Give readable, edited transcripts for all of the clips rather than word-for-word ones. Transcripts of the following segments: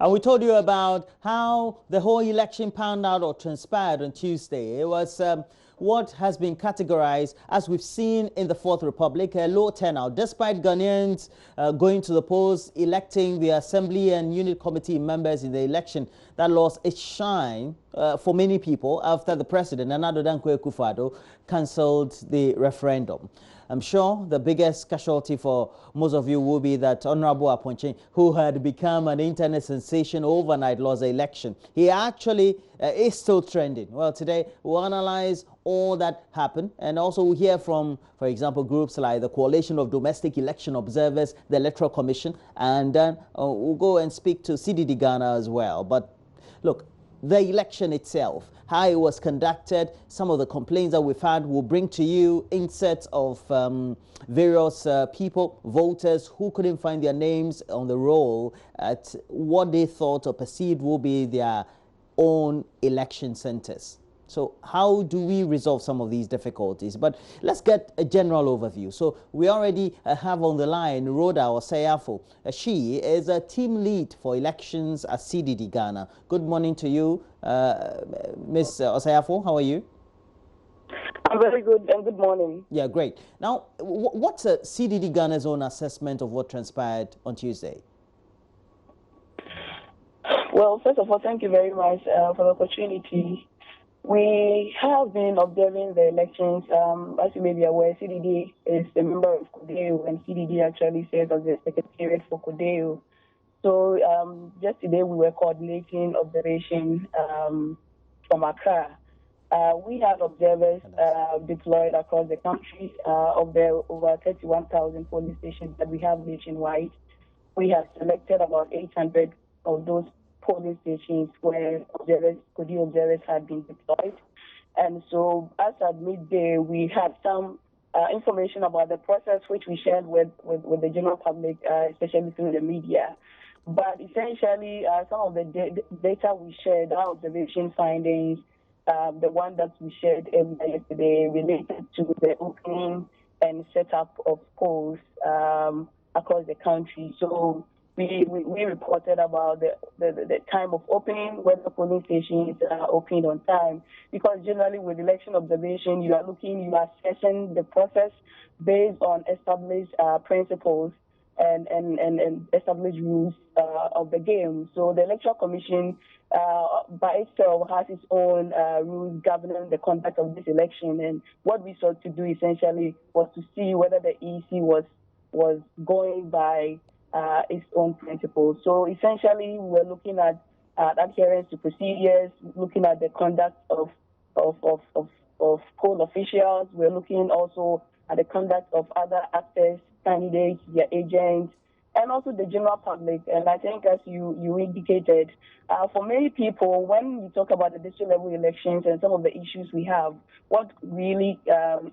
And we told you about how the whole election panned out or transpired on Tuesday. It was what has been categorized, as we've seen in the Fourth Republic, a low turnout, despite Ghanaians going to the polls, electing the Assembly and Unit Committee members in the election that lost its shine for many people after the president, Nana Dankwa Akufo-Addo, cancelled the referendum. I'm sure the biggest casualty for most of you will be that Honorable Aponche, who had become an internet sensation overnight, lost the election. He actually is still trending. Well, today we'll analyze all that happened, and also we'll hear from, for example, groups like the Coalition of Domestic Election Observers, the Electoral Commission, and then we'll go and speak to CDD Ghana as well. But look, the election itself, how it was conducted, some of the complaints that we've had, will bring to you inserts of various people, voters who couldn't find their names on the roll at what they thought or perceived will be their own election centers. So how do we resolve some of these difficulties? But let's get a general overview. So we already have on the line Rhoda Osayafo. She is a team lead for elections at CDD Ghana. Good morning to you, Ms. Osayafo. How are you? I'm very good, and good morning. Yeah, great. Now, what's CDD Ghana's own assessment of what transpired on Tuesday? Well, first of all, thank you very much for the opportunity. We have been observing the elections. As you may be aware, CDD is a member of CODEO, and CDD actually serves as the secretariat for CODEO. So just today we were coordinating observation from Accra. We have observers deployed across the country of the over 31,000 police stations that we have nationwide. We have selected about 800 of those polling stations where CODEO observers had been deployed. And so as at midday, we had some information about the process which we shared with the general public, especially through the media. But essentially, some of the data we shared, our observation findings, the one that we shared yesterday related to the opening and setup of polls across the country. So we reported about the time of opening, whether polling stations are opened on time, because generally with election observation, you are assessing the process based on established principles and established rules of the game. So the Electoral Commission by itself has its own rules governing the conduct of this election, and what we sought to do essentially was to see whether the EC was going by its own principles. So essentially, we're looking at adherence to procedures, looking at the conduct of poll officials. We're looking also at the conduct of other actors, candidates, their agents, and also the general public. And I think, as you indicated, for many people, when we talk about the district level elections and some of the issues we have, what really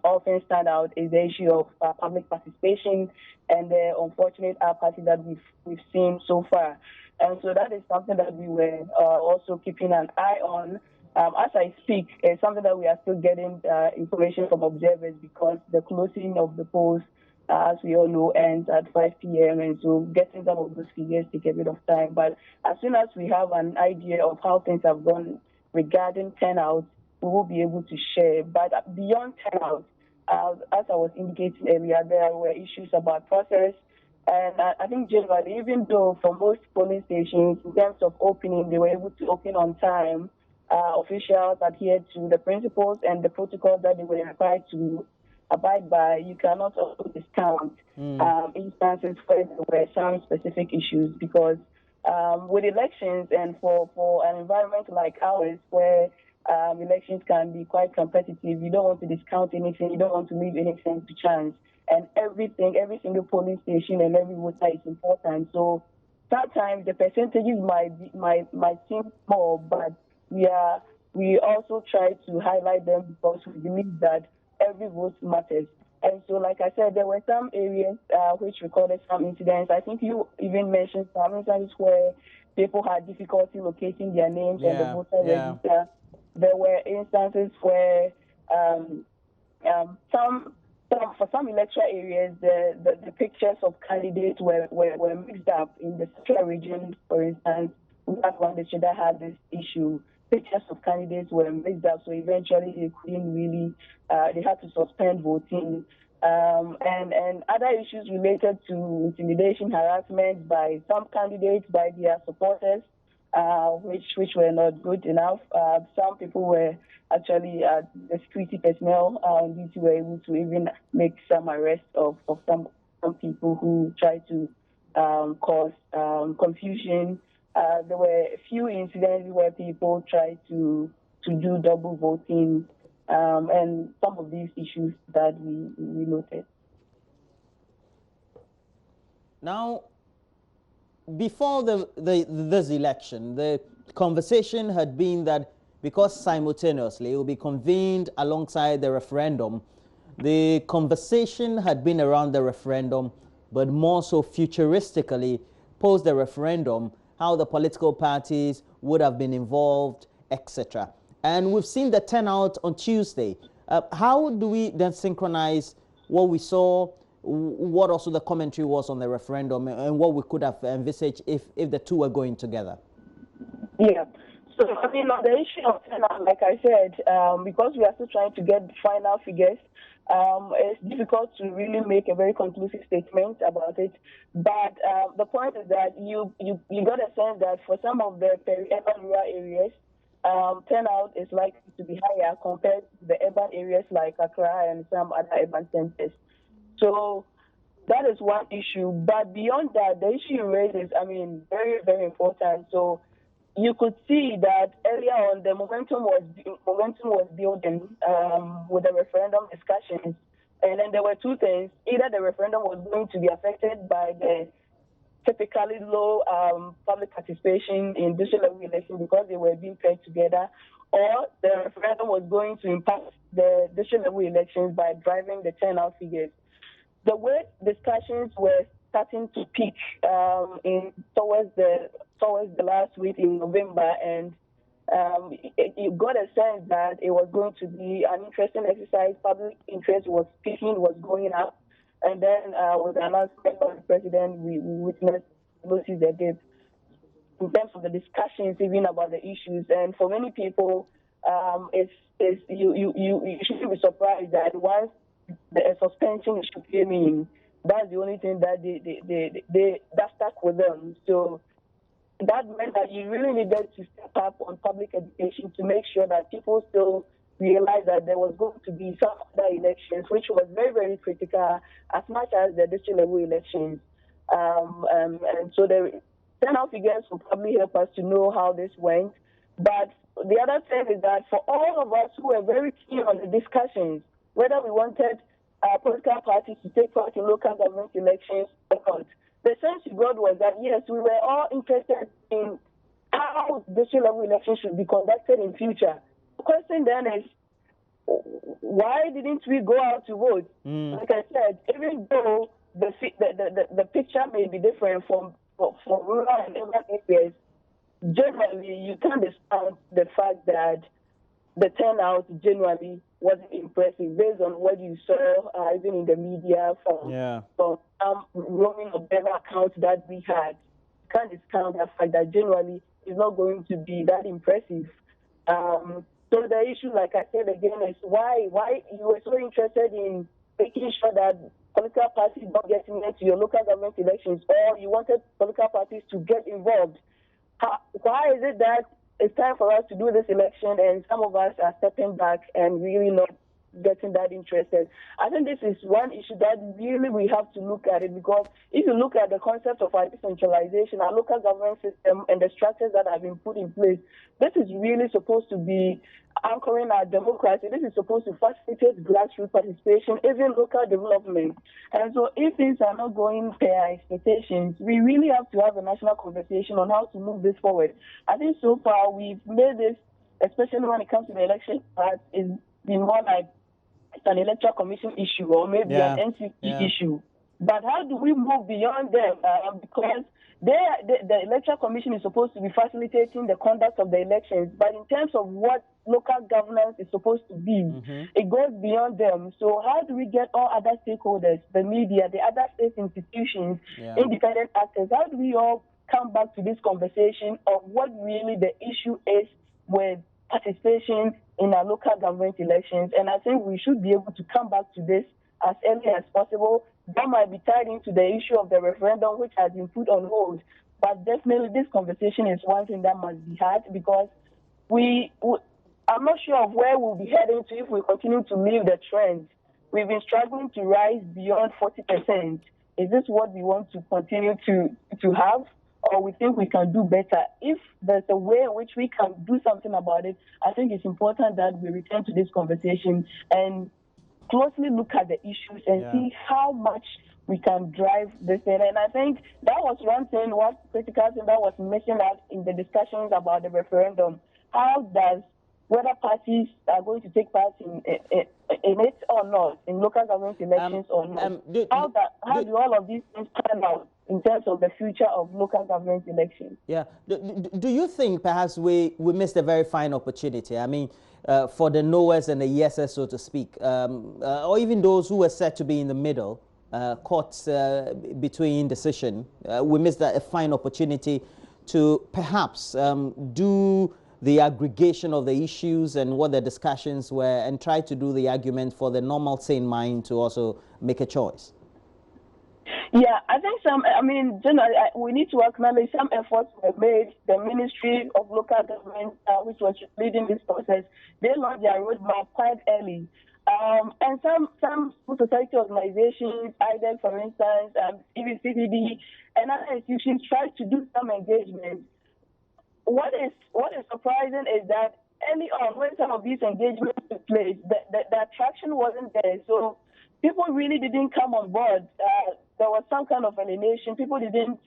often stand out is the issue of public participation and the unfortunate apathy that we've seen so far. And so that is something that we were also keeping an eye on. As I speak, it's something that we are still getting information from observers, because the closing of the polls, as we all know, ends at 5 p.m. And so getting some of those figures take a bit of time. But as soon as we have an idea of how things have gone regarding turnout, we will be able to share. But beyond turnout, as I was indicating earlier, there were issues about process. And I think generally, even though for most polling stations, in terms of opening, they were able to open on time, officials adhered to the principles and the protocols that they were required to abide by. You cannot also discount instances where there were some specific issues, because with elections and for an environment like ours where elections can be quite competitive, you don't want to discount anything, you don't want to leave anything to chance. And every single polling station and every voter is important. So sometimes the percentages might seem small, but we also try to highlight them because we believe that every vote matters. And so, like I said, there were some areas which recorded some incidents. I think you even mentioned some instances where people had difficulty locating their names on the voter register. There were instances where for some electoral areas, the pictures of candidates were mixed up. In the central region, for instance, that one district that had this issue. Pictures of candidates were mixed up, so eventually they couldn't really, they had to suspend voting. And other issues related to intimidation, harassment by some candidates, by their supporters, which were not good enough. Some people were actually the security personnel on duty were able to even make some arrests of some people who tried to cause confusion. There were a few incidents where people tried to do double voting, and some of these issues that we noted. Now, before this election, the conversation had been that because simultaneously it will be convened alongside the referendum, the conversation had been around the referendum, but more so futuristically, post the referendum, how the political parties would have been involved, etc. And we've seen the turnout on Tuesday. How do we then synchronize what we saw, what also the commentary was on the referendum, and what we could have envisaged if the two were going together? Yeah. So, I mean, on the issue of turnout, like I said, because we are still trying to get final figures, it's difficult to really make a very conclusive statement about it. But the point is that you got a sense that for some of the peri-urban rural areas, turnout is likely to be higher compared to the urban areas like Accra and some other urban centers. So that is one issue. But beyond that, the issue you raised is, I mean, very, very important. So you could see that earlier on the momentum was building with the referendum discussions, and then there were two things: either the referendum was going to be affected by the typically low public participation in district level elections because they were being paired together, or the referendum was going to impact the district level elections by driving the turnout figures. The way discussions were starting to peak in towards the last week in November, and you got a sense that it was going to be an interesting exercise. Public interest was peaking, was going up, and then with the announcement by the president, we witnessed losses a dip in terms of the discussions even about the issues. And for many people, you shouldn't be surprised that once the suspension issue came in, that's the only thing that that stuck with them. So that meant that you really needed to step up on public education to make sure that people still realize that there was going to be some other elections, which was very, very critical, as much as the district level elections. And so the turnout figures will probably help us to know how this went. But the other thing is that for all of us who were very keen on the discussions, whether we wanted political parties to take part in local government elections or not, the sense we got was that, yes, we were all interested in how district level elections should be conducted in future. The question then is, why didn't we go out to vote? Like I said, even though the picture may be different from rural and urban areas, generally you can't discount the fact that the turnout generally wasn't impressive based on what you saw even in the media from roaming observer accounts that we had. You can't discount the fact that generally it's not going to be that impressive. So the issue, like I said again, is why you were so interested in making sure that political parties don't get into your local government elections, or you wanted political parties to get involved. Why is it that it's time for us to do this election and some of us are stepping back and really not getting that interested? I think this is one issue that really we have to look at it, because if you look at the concept of our decentralization, our local government system and the structures that have been put in place, this is really supposed to be anchoring our democracy. This is supposed to facilitate grassroots participation, even local development. And so if things are not going per our expectations, we really have to have a national conversation on how to move this forward. I think so far we've made this, especially when it comes to the election part, it's been more like it's an electoral commission issue or maybe an NCP issue. But how do we move beyond them? Because the electoral commission is supposed to be facilitating the conduct of the elections, but in terms of what local governance is supposed to be, it goes beyond them. So how do we get all other stakeholders, the media, the other state institutions, independent actors, how do we all come back to this conversation of what really the issue is with participation in our local government elections. And I think we should be able to come back to this as early as possible. That might be tied into the issue of the referendum, which has been put on hold. But definitely this conversation is one thing that must be had, because I'm not sure of where we'll be heading to if we continue to leave the trend. We've been struggling to rise beyond 40%. Is this what we want to continue to have, or we think we can do better? If there's a way in which we can do something about it, I think it's important that we return to this conversation and closely look at the issues and see how much we can drive this in. And I think that was one critical thing that was missing out in the discussions about the referendum. How does whether parties are going to take part in it or not, in local government elections or not. How do all of these things pan out in terms of the future of local government elections? Yeah. Do you think perhaps we missed a very fine opportunity? I mean, for the knowers and the yeses, so to speak, or even those who were said to be in the middle, caught between decision, we missed a fine opportunity to perhaps do the aggregation of the issues and what the discussions were, and try to do the argument for the normal sane mind to also make a choice. Yeah, I think we need to acknowledge some efforts were made. The Ministry of Local Government, which was leading this process, they launched their roadmap quite early. And some civil society organizations, IDEC, for instance, even CDD, and other institutions tried to do some engagement. What is surprising is that early on, when some of these engagements took place, the attraction wasn't there. So people really didn't come on board. There was some kind of alienation. People didn't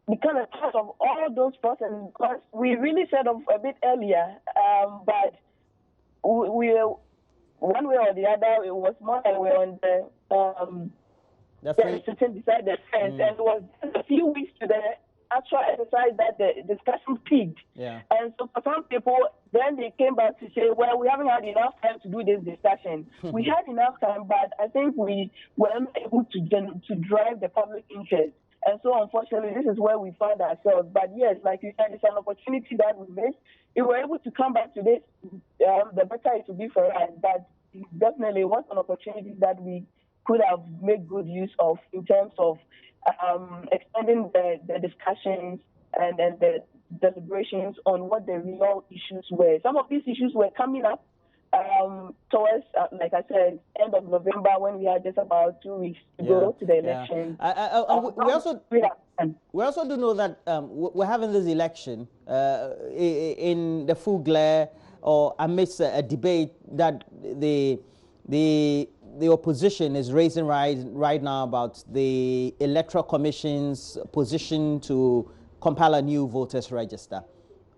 become a part of all those processes, because we really set off a bit earlier. But we one way or the other, it was more like we were on the sitting beside the fence, and it was just a few weeks to the actual exercise that the discussion peaked. Yeah. And so for some people, then they came back to say, well, we haven't had enough time to do this discussion. We had enough time, but I think we were not able to drive the public interest. And so unfortunately, this is where we find ourselves. But yes, like you said, it's an opportunity that we missed. If we're able to come back to this, the better it will be for us. But definitely it was an opportunity that we could have made good use of in terms of extending the discussions and the deliberations on what the real issues were. Some of these issues were coming up towards, like I said, end of November, when we had just about 2 weeks to go to the election. We also do know that we're having this election in the full glare or amidst a debate that the opposition is raising right now about the Electoral Commission's position to compile a new voters register.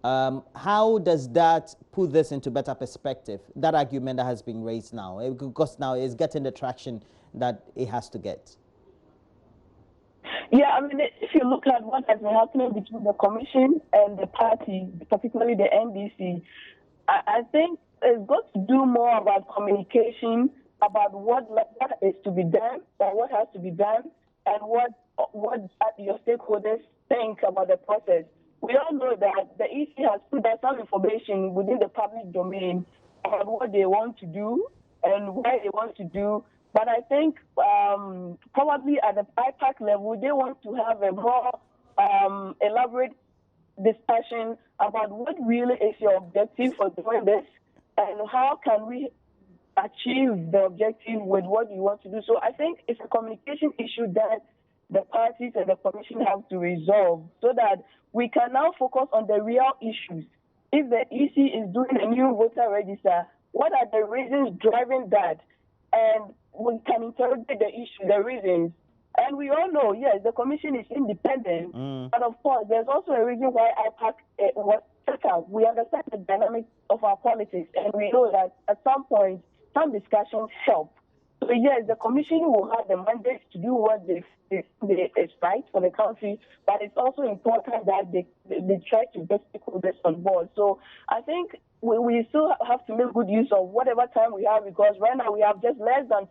How does that put this into better perspective, that argument that has been raised now? Because now it's getting the traction that it has to get. Yeah, I mean, if you look at what has been happening between the Commission and the party, particularly the NDC, I think it's got to do more about communication, about what is to be done, or what has to be done, and what your stakeholders think about the process. We all know that the EC has put out some information within the public domain about what they want to do and where they want to do. But I think probably at the IPAC level, they want to have a more elaborate discussion about what really is your objective for doing this, and how can we achieve the objective with what you want to do. So I think it's a communication issue that the parties and the Commission have to resolve, so that we can now focus on the real issues. If the EC is doing a new voter register, what are the reasons driving that? And we can interrogate the issue, the reasons. And we all know, yes, the Commission is independent, but of course, there's also a reason why IPAC was set up. We understand the dynamics of our politics, and we know that at some point, some discussions help. So yes, the Commission will have the mandate to do what is right for the country, but it's also important that they try to get stakeholders on board. So I think we still have to make good use of whatever time we have, because right now we have just less than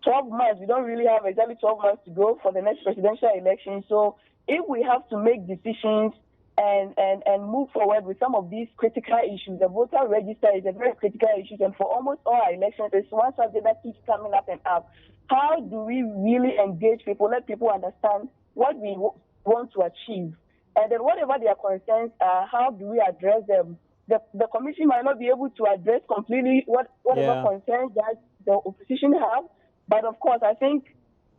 12 months. We don't really have exactly 12 months to go for the next presidential election. So if we have to make decisions and move forward with some of these critical issues, the voter register is a very critical issue, and for almost all our elections, it's one subject that keeps coming up and up. How do we really engage people, let people understand what we want to achieve? And then whatever their concerns are, how do we address them? The commission might not be able to address completely whatever concerns that the opposition have, but of course, I think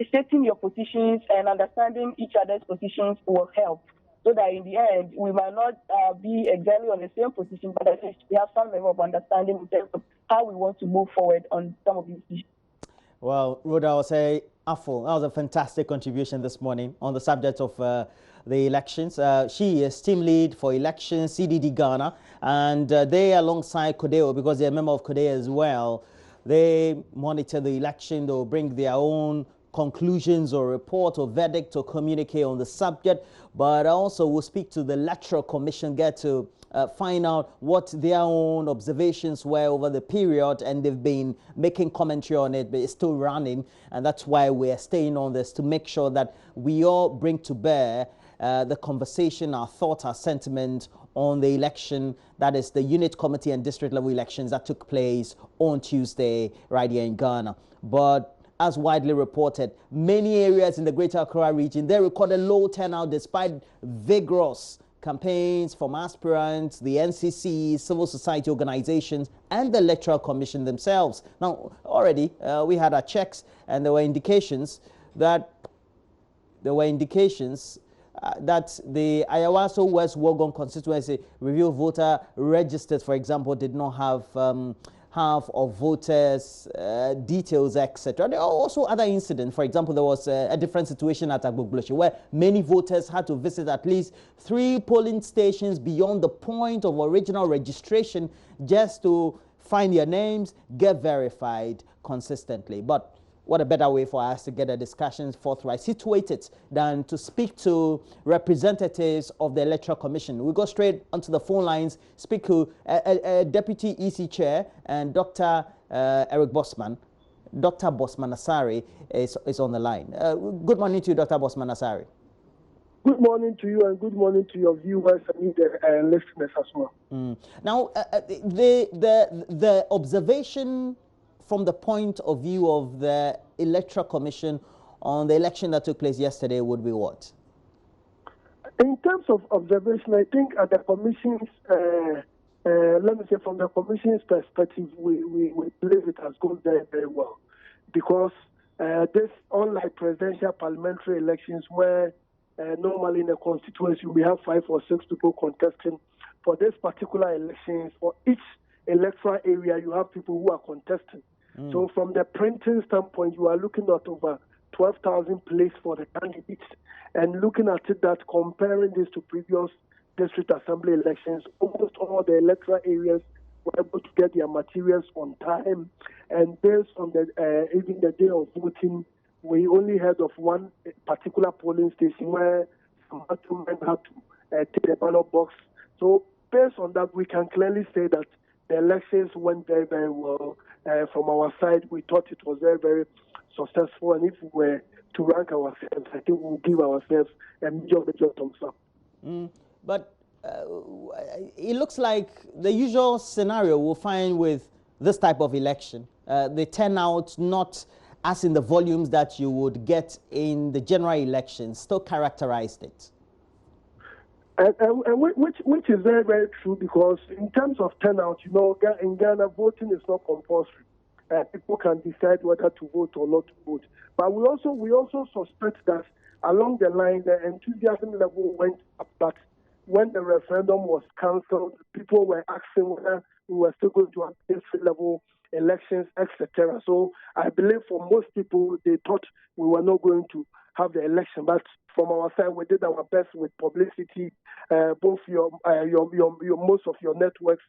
stating your positions and understanding each other's positions will help, so that in the end, we might not be exactly on the same position, but at least we have some level of understanding in terms of how we want to move forward on some of these issues. Well, Rhoda, I would say, Afo, that was a fantastic contribution this morning on the subject of the elections. She is team lead for elections, CDD Ghana, and they, alongside Kodeo, because they're a member of Kodeo as well, they monitor the election. They'll bring their own conclusions or report or verdict or communicate on the subject, but also we'll speak to the Electoral Commission, get to find out what their own observations were over the period, and they've been making commentary on it, but it's still running, and that's why we're staying on this, to make sure that we all bring to bear the conversation, our thought, our sentiment on the election, that is the unit committee and district level elections that took place on Tuesday right here in Ghana. But as widely reported, many areas in the Greater Accra region, they recorded low turnout despite vigorous campaigns from aspirants, the NCC, civil society organizations, and the Electoral Commission themselves. Now, already we had our checks, and there were indications that that the Ayawaso West Wogon constituency review voter registers, for example, did not have half of voters' details, etc. There are also other incidents. For example, there was a different situation at Agbogbloshie where many voters had to visit at least 3 polling stations beyond the point of original registration just to find their names, get verified consistently. But what a better way for us to get the discussions forthright situated than to speak to representatives of the Electoral Commission. We go straight onto the phone lines, speak to a Deputy EC Chair and Dr. Eric Bosman. Dr. Bosman Asari is on the line. Good morning to you, Dr. Bosman Asari. Good morning to you, and good morning to your viewers and the listeners as well. Now, the observation from the point of view of the Electoral Commission on the election that took place yesterday would be what? In terms of observation, I think at the Commission's, let me say from the Commission's perspective, we believe it has gone very, very well. Because this, unlike presidential parliamentary elections where normally in a constituency we have 5 or 6 people contesting, for this particular elections, for each electoral area you have people who are contesting. So from the printing standpoint, you are looking at over 12,000 places for the candidates, and looking at it, that comparing this to previous district assembly elections, almost all the electoral areas were able to get their materials on time. And based on the even the day of voting, we only heard of one particular polling station where some men had to take the ballot box. So based on that, we can clearly say that the elections went very, very well. From our side, we thought it was very, very successful. And if we were to rank ourselves, I think we'll give ourselves a major thumbs up. But it looks like the usual scenario we'll find with this type of election. The turnout, not as in the volumes that you would get in the general elections, still characterized it. And which is very, very true, because in terms of turnout, you know, in Ghana, voting is not compulsory. People can decide whether to vote or not to vote. But we also suspect that along the line, the enthusiasm level went up. But when the referendum was cancelled, people were asking whether we were still going to have district level elections, etc. So I believe for most people, they thought we were not going to have the election. But from our side, we did our best with publicity. Both your most of your networks,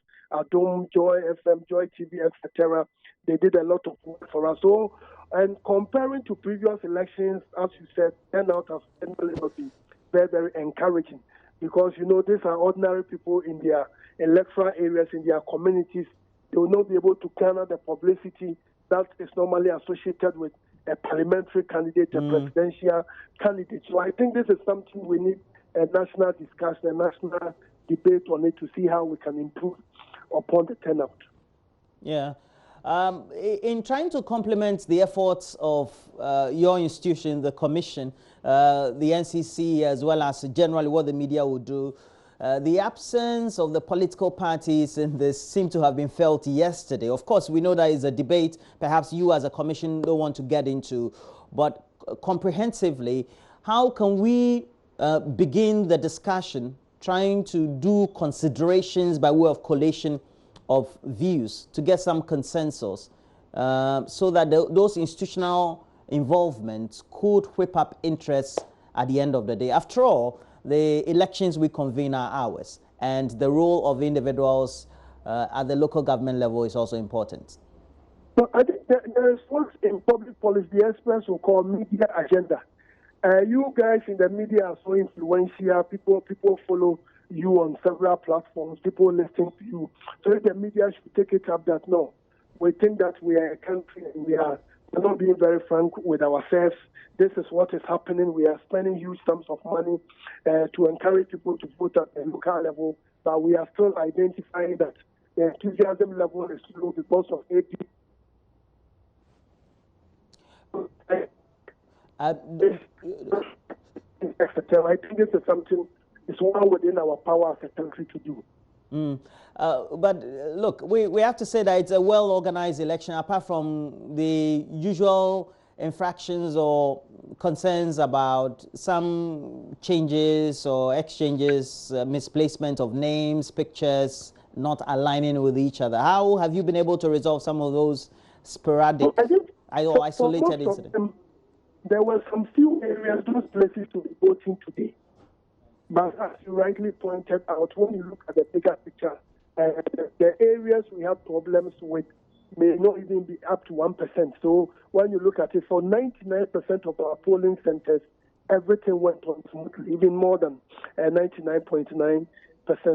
Dome, Joy FM, Joy TV, etc. They did a lot of work for us. So, and comparing to previous elections, as you said, turnout has generally not been very, very encouraging, because you know these are ordinary people in their electoral areas, in their communities. They will not be able to garner the publicity that is normally associated with a parliamentary candidate, a presidential candidate. So I think this is something we need a national discussion, a national debate on it to see how we can improve upon the turnout. Yeah. In trying to complement the efforts of your institution, the Commission, the NCC, as well as generally what the media would do, the absence of the political parties in this seemed to have been felt yesterday. Of course, we know that is a debate perhaps you as a commission don't want to get into, but comprehensively, how can we begin the discussion trying to do considerations by way of collation of views to get some consensus so that those institutional involvements could whip up interest at the end of the day? After all, the elections we convene are ours, and the role of individuals at the local government level is also important. So I think there is what in public policy the experts will call media agenda. You guys in the media are so influential. People follow you on several platforms. People listen to you. So the media should take it up that no, we think that we are a country and we're not being very frank with ourselves. This is what is happening. We are spending huge sums of money to encourage people to vote at the local level, but we are still identifying that the enthusiasm level is low because of AP. I think this is something, it's one within our power as a country to do. But look, we have to say that it's a well-organized election, apart from the usual infractions or concerns about some changes or exchanges, misplacement of names, pictures, not aligning with each other. How have you been able to resolve some of those sporadic or isolated incidents? There were some few areas, those places to be voting today. But as you rightly pointed out, when you look at the bigger picture, the areas we have problems with may not even be up to 1%. So when you look at it, for 99% of our polling centers, everything went on smoothly, even more than 99.9%.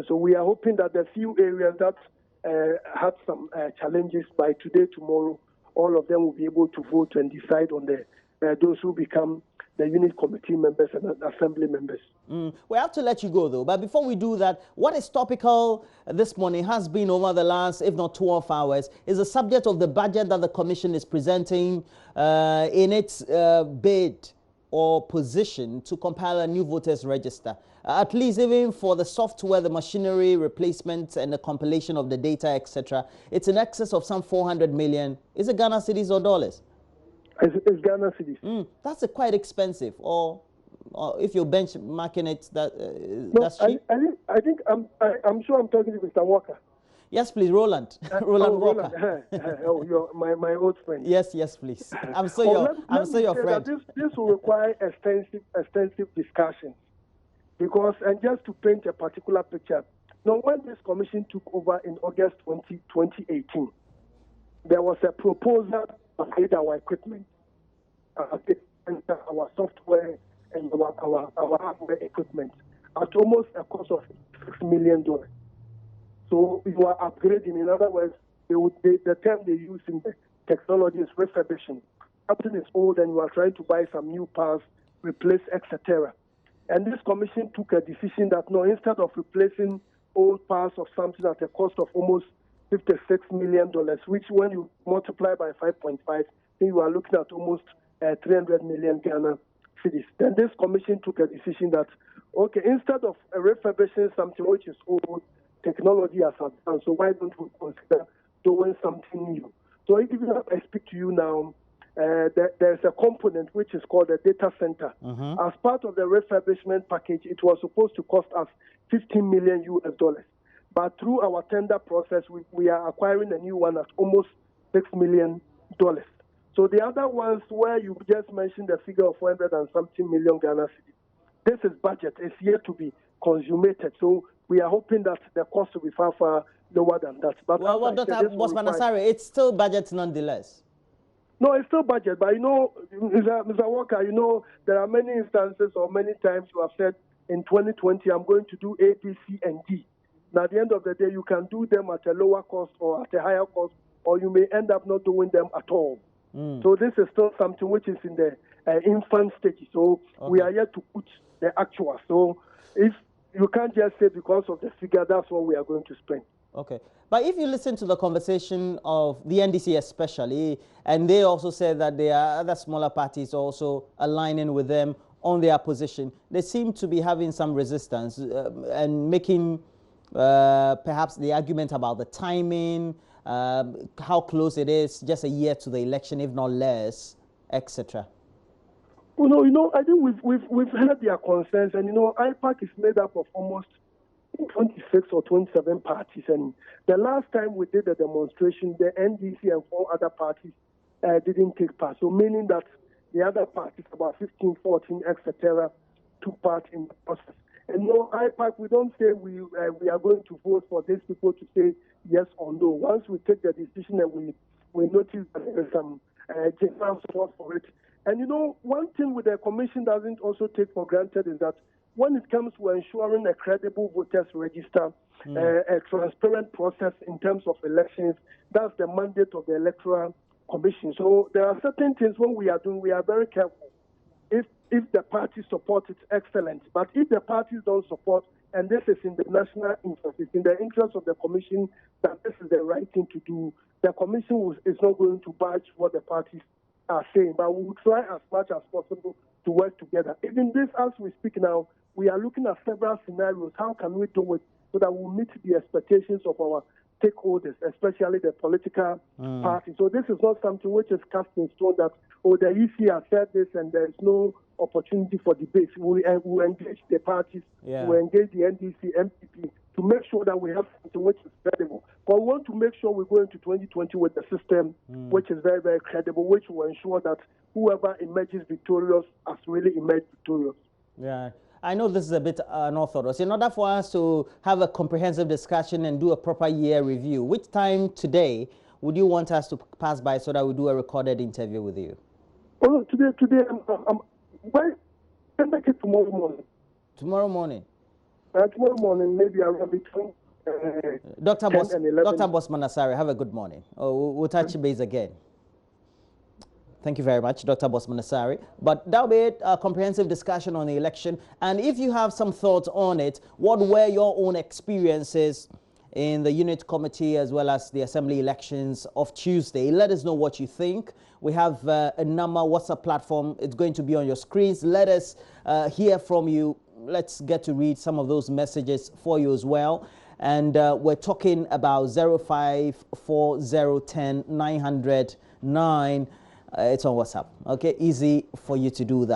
So we are hoping that the few areas that had some challenges by today, tomorrow, all of them will be able to vote and decide on those who become the unit committee members and assembly members. We have to let you go, though. But before we do that, what is topical this morning has been over the last, if not 12 hours, is the subject of the budget that the Commission is presenting in its bid or position to compile a new voters register. At least even for the software, the machinery replacement and the compilation of the data, etc. It's in excess of some 400 million. Is it Ghana cedis or dollars? It's Ghana cedis. That's quite expensive. Or if you're benchmarking it, that's cheap. I think I'm sure I'm talking to Mr. Walker. Yes, please, Roland. Roland Walker. You're my old friend. Yes, please. I'm so your friend. This will require extensive discussion, because and just to paint a particular picture. Now, when this commission took over in August 2018, there was a proposal to upgrade our equipment, our software and our hardware equipment at almost a cost of $6 million. So you are upgrading. In other words, the term they use in the technology is refurbishing. Something is old and you are trying to buy some new parts, replace, etc. And this commission took a decision that no, instead of replacing old parts of something at a cost of almost $56 million, which when you multiply by 5.5, then you are looking at almost 300 million Ghana cedis. Then this commission took a decision that, okay, instead of refurbishing something which is old, technology has advanced, so why don't we consider doing something new? So if I speak to you now, there's a component which is called a data center. As part of the refurbishment package, it was supposed to cost us $15 million. But through our tender process, we are acquiring a new one at almost $6 million. So the other ones where you just mentioned the figure of 400 and something million Ghana cedis, this is budget. It's yet to be consummated. So we are hoping that the cost will be far, far lower than that. But Dr. Bosmanasari, it's still budget nonetheless. No, it's still budget. But, Mr. Walker, there are many instances or many times you have said, in 2020, I'm going to do A, B, C, and D. Now, at the end of the day, you can do them at a lower cost or at a higher cost, or you may end up not doing them at all. So this is still something which is in the infant stage. So we are yet to put the actual. So if you can't just say because of the figure, that's what we are going to spend. Okay. But if you listen to the conversation of the NDC especially, and they also said that there are other smaller parties also aligning with them on their position, they seem to be having some resistance and making perhaps the argument about the timing, how close it is, just a year to the election, if not less, etc. Well, I think we've heard their concerns, and IPAC is made up of almost 26 or 27 parties, and the last time we did a demonstration, the NDC and 4 other parties didn't take part. So meaning that the other parties, about 15, 14, etc., took part in the process. And IPAC, we don't say we are going to vote for these people to say yes or no. Once we take the decision and we notice that there is some general support for it. And one thing with the commission doesn't also take for granted is that when it comes to ensuring a credible voters register, a transparent process in terms of elections, that's the mandate of the Electoral Commission. So there are certain things when we are doing, we are very careful. If the parties support, it's excellent. But if the parties don't support, and this is in the national interest, it's in the interest of the commission that this is the right thing to do, the commission is not going to budge what the parties are saying. But we will try as much as possible to work together. Even this, as we speak now, we are looking at several scenarios. How can we do it so that we meet the expectations of our stakeholders, especially the political parties? So this is not something which is cast in stone that, the EC has said this and there is no opportunity for debate. We engage the parties, we engage the NDC, MPP to make sure that we have something which is credible. But we want to make sure we go into 2020 with a system which is very, very credible, which will ensure that whoever emerges victorious has really emerged victorious. Yeah. I know this is a bit unorthodox. In order for us to have a comprehensive discussion and do a proper year review, which time today would you want us to pass by so that we do a recorded interview with you? Oh, today, can make it tomorrow morning. Tomorrow morning? Tomorrow morning, maybe around between Dr. 10 and 11. Dr. Bosman Asare, have a good morning. We'll touch base again. Thank you very much, Dr. Bosman Asare. But that'll be it, a comprehensive discussion on the election. And if you have some thoughts on it, what were your own experiences in the unit committee as well as the assembly elections of Tuesday? Let us know what you think. We have a number WhatsApp platform. It's going to be on your screens. Let us hear from you. Let's get to read some of those messages for you as well. And we're talking about 054010 900 9. It's on WhatsApp. Okay, easy for you to do that.